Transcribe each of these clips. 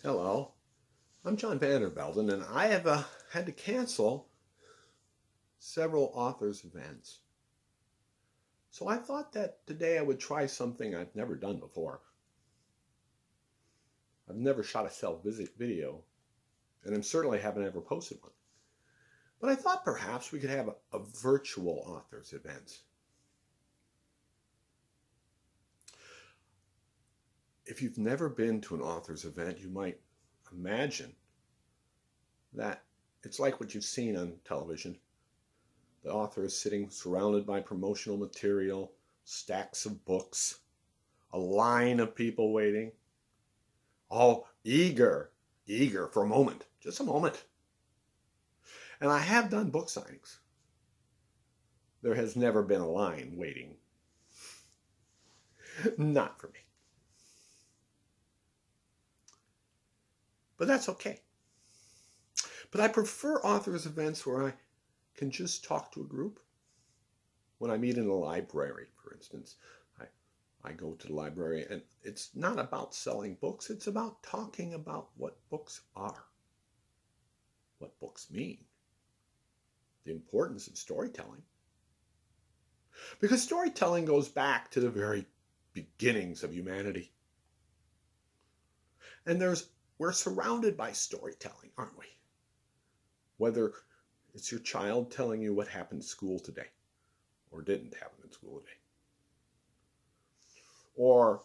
Hello, I'm John Vander, Velden, and I have had to cancel several authors' events. So I thought that today I would try something I've never done before. I've never shot a self-visit video, and I certainly haven't ever posted one. But I thought perhaps we could have a virtual authors' event. If you've never been to an author's event, you might imagine that it's like what you've seen on television. The author is sitting surrounded by promotional material, stacks of books, a line of people waiting, all eager for a moment, just a moment. And I have done book signings. There has never been a line waiting. Not for me. But that's okay. But I prefer authors' events where I can just talk to a group. When I meet in a library, for instance, I go to the library, and it's not about selling books. It's about talking about what books are, what books mean, the importance of storytelling. Because storytelling goes back to the very beginnings of humanity. And we're surrounded by storytelling, aren't we? Whether it's your child telling you what happened in school today or didn't happen in school today, or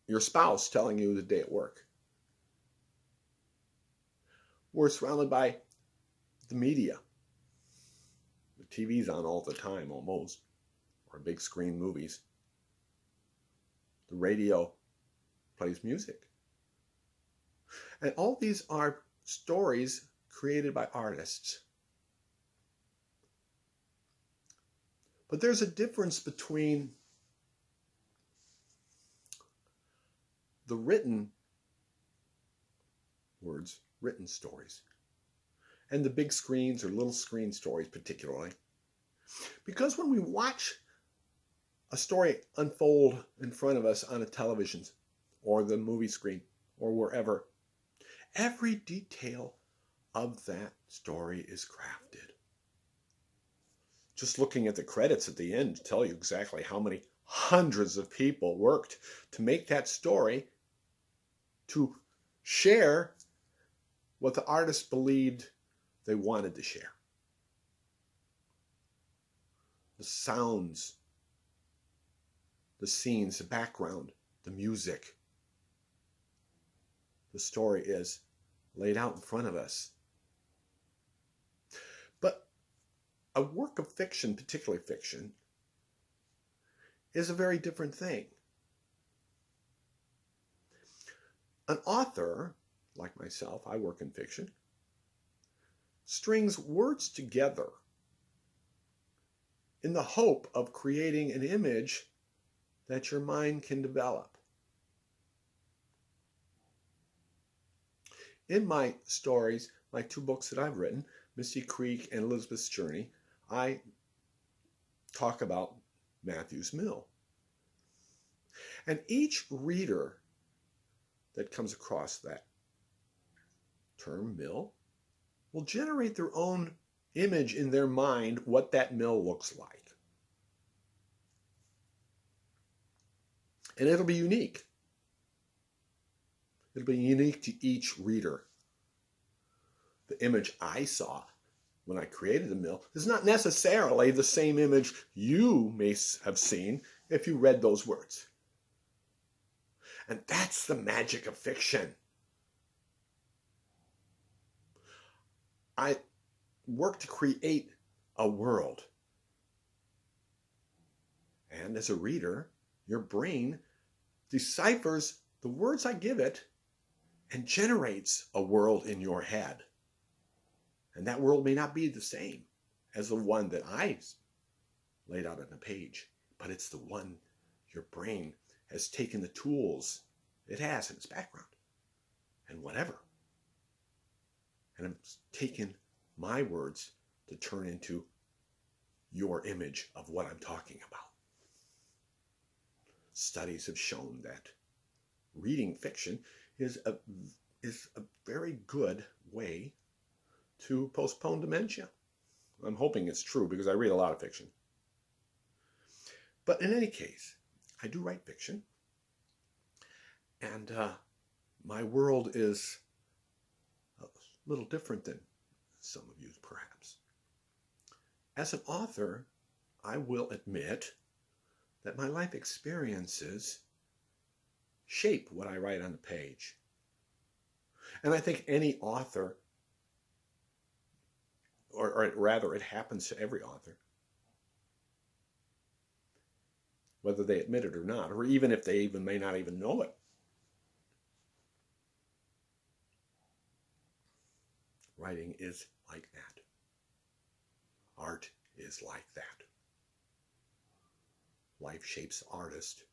your spouse telling you the day at work. We're surrounded by the media. The TV's on all the time almost, or big screen movies. The radio plays music. And all these are stories created by artists. But there's a difference between the written words, written stories, and the big screens or little screen stories particularly. Because when we watch a story unfold in front of us on a television or the movie screen or wherever, every detail of that story is crafted. Just looking at the credits at the end to tell you exactly how many hundreds of people worked to make that story, to share what the artist believed they wanted to share. The sounds, the scenes, the background, the music. The story is laid out in front of us. But a work of fiction, particularly fiction, is a very different thing. An author, like myself, I work in fiction, strings words together in the hope of creating an image that your mind can develop. In my stories, my two books that I've written, Misty Creek and Elizabeth's Journey, I talk about Matthew's Mill. And each reader that comes across that term, mill, will generate their own image in their mind what that mill looks like. And it'll be unique. It'll be unique to each reader. The image I saw when I created the mill is not necessarily the same image you may have seen if you read those words. And that's the magic of fiction. I work to create a world. And as a reader, your brain deciphers the words I give it and generates a world in your head. And that world may not be the same as the one that I laid out on the page, but it's the one your brain has taken the tools it has in its background and whatever. And it's taken my words to turn into your image of what I'm talking about. Studies have shown that reading fiction is a is a very good way to postpone dementia. I'm hoping it's true because I read a lot of fiction. But in any case, I do write fiction. And my world is a little different than some of you, perhaps. As an author, I will admit that my life experiences shape what I write on the page. And I think any author, or rather it happens to every author, whether they admit it or not, or even if they even may not even know it. Writing is like that. Art is like that. Life shapes the artist.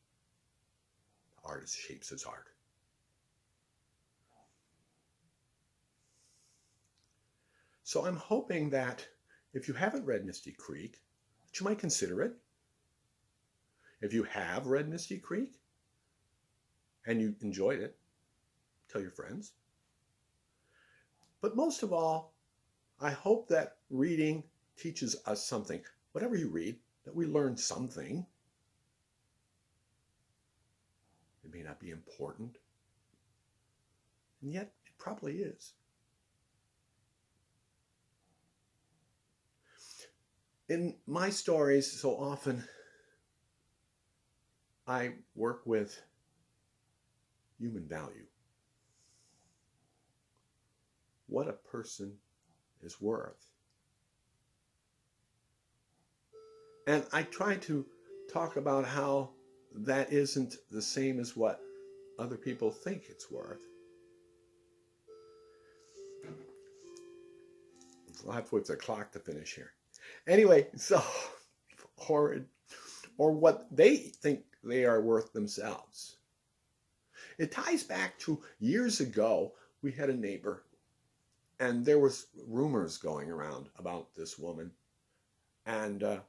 The artist shapes his art. So I'm hoping that if you haven't read Misty Creek, that you might consider it. If you have read Misty Creek and you enjoyed it, tell your friends. But most of all, I hope that reading teaches us something. Whatever you read, that we learn something. It may not be important, and yet it probably is. In my stories, so often I work with human value. What a person is worth. And I try to talk about how that isn't the same as what other people think it's worth. I'll have to wait for the clock to finish here. Anyway, so, or what they think they are worth themselves. It ties back to years ago, we had a neighbor, and there was rumors going around about this woman. And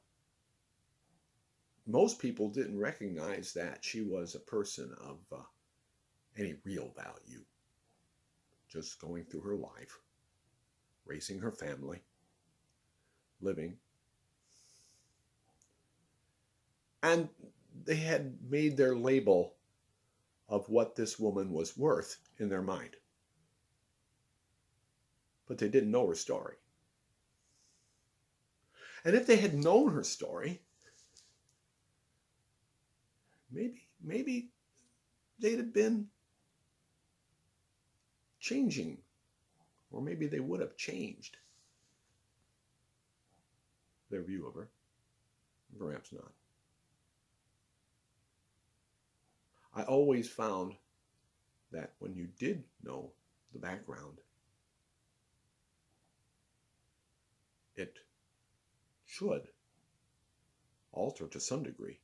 most people didn't recognize that she was a person of any real value. Just going through her life, raising her family, living. And they had made their label of what this woman was worth in their mind. But they didn't know her story. And if they had known her story, maybe they'd have been changing, or maybe they would have changed their view of her. Perhaps not. I always found that when you did know the background, it should alter to some degree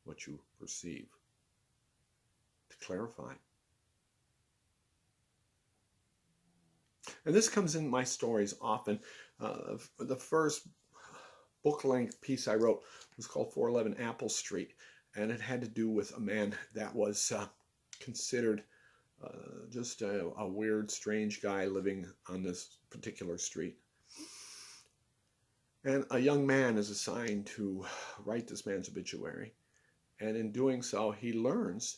what you perceive, to clarify. And this comes in my stories often. The first book-length piece I wrote was called 411 Apple Street, and it had to do with a man that was considered just a weird, strange guy living on this particular street. And a young man is assigned to write this man's obituary. And in doing so, he learns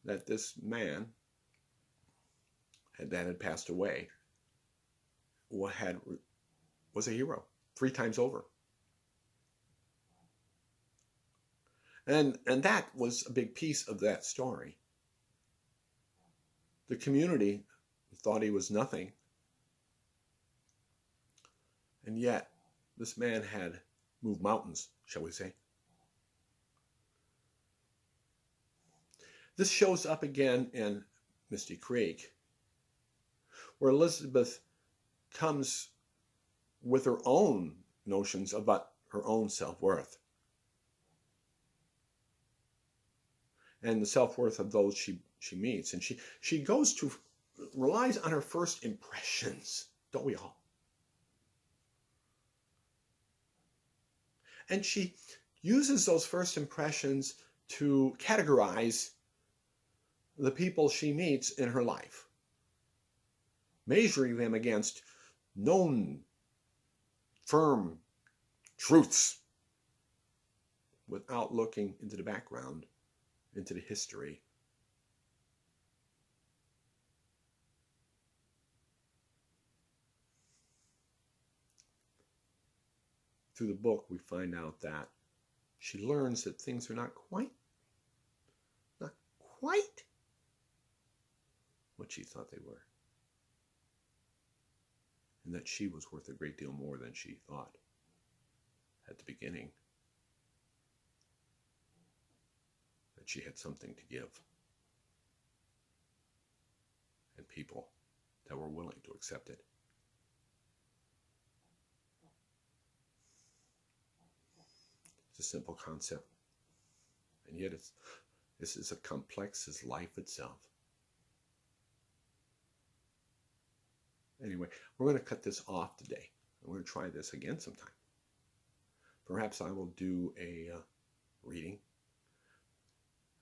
that this man that had passed away was a hero 3 times over. And that was a big piece of that story. The community thought he was nothing. And yet, this man had moved mountains, shall we say. This shows up again in Misty Creek, where Elizabeth comes with her own notions about her own self-worth and the self-worth of those she meets. And she relies on her first impressions, don't we all? And she uses those first impressions to categorize the people she meets in her life, measuring them against known, firm truths without looking into the background, into the history. Through the book, we find out that she learns that things are not quite what she thought they were. And that she was worth a great deal more than she thought at the beginning. That she had something to give. And people that were willing to accept it. It's a simple concept. And yet this is as complex as life itself. Anyway, we're going to cut this off today. We're going to try this again sometime. Perhaps I will do a reading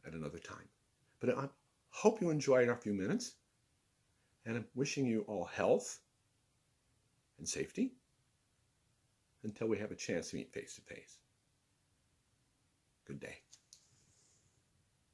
at another time. But I hope you enjoyed our few minutes. And I'm wishing you all health and safety until we have a chance to meet face to face. Good day.